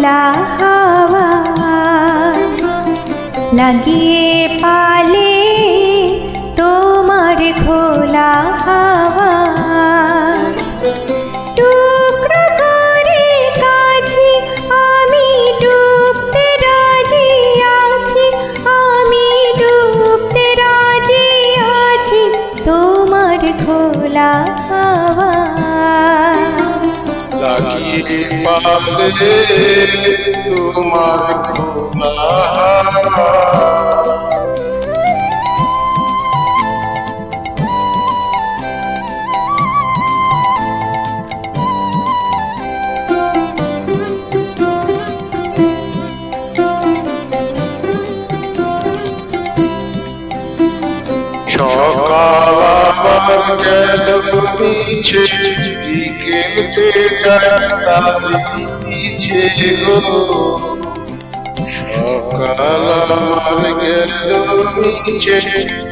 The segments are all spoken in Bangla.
খোলা হাওয়া লাগিয়ে পালে তোমার খোলা হাওয়া টুকরো করে কাছে আমি ডুবতে রাজি আছি, আমি ডুবতে রাজি আছি তোমার খোলা হাওয়া লাগিয়ে পালে তোমার খোলা হাওয়া। সকাল আবার গেল পিছে, বিকেলতে যায় তারি পিছে গো। সকাল আমার গেল পিছে,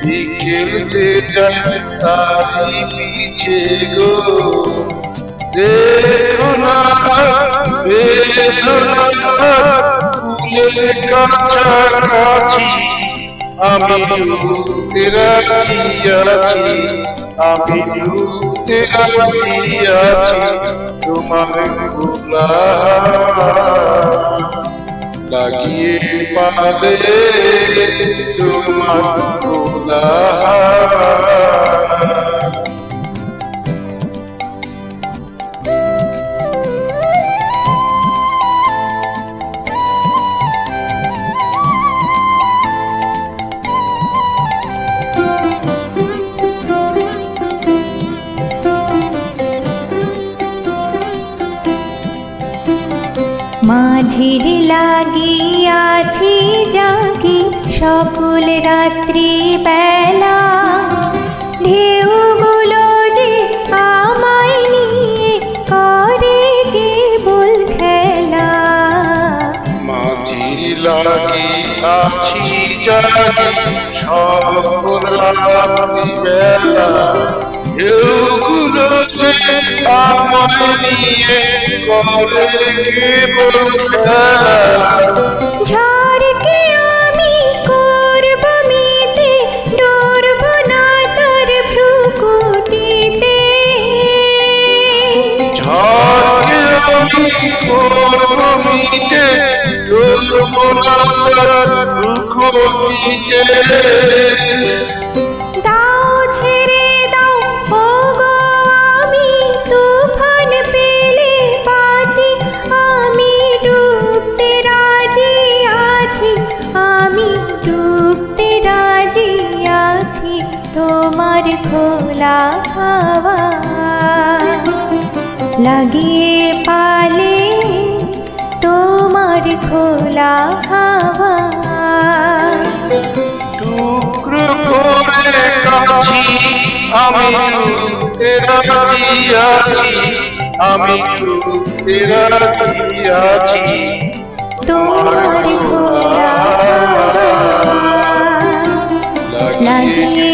বিকেলতে যায় তারি পিছে গো। বেদনা বেদনা ফুলের কাছাকাছি আমি ডুবতে রাজি আছি, আমি ডুবতে রাজি আছি তোমার খোলা লাগিয়ে পালে তোমার খোলা। মাঝির লাগিয়াছি জাগি সকল রাত্রি বেলা, ঢেউগুলো যে আমায় নিয়ে করে কেবল খেলা। মাঝির লাগিয়াছি জাগি সকল রাত্রি বেলা, ঢেউগুলো যে আমায় নিয়ে করে কেবল খেলা। ঝড়কে আমি করব মিতে, ডরব না তোর ভ্রুকুটিতে। ঝড়কে আমি করব মিতে, ডরব না তোর ভ্রুকুটিতে। দাও ছেড়ে দাও ওগো আমি তুফান পেলে বাঁচি, আমি ডুবতে রাজি আছি, আমি ডুবতে রাজি আছি তোমার খোলা হাওয়া লাগিয়ে পালে তোমার খোলা হাওয়া। টুকরো করে কাছি আমি ডুবতে রাজি আছি, আমি ডুবতে রাজি আছি তোমার খোলা হাওয়া লাগিয়ে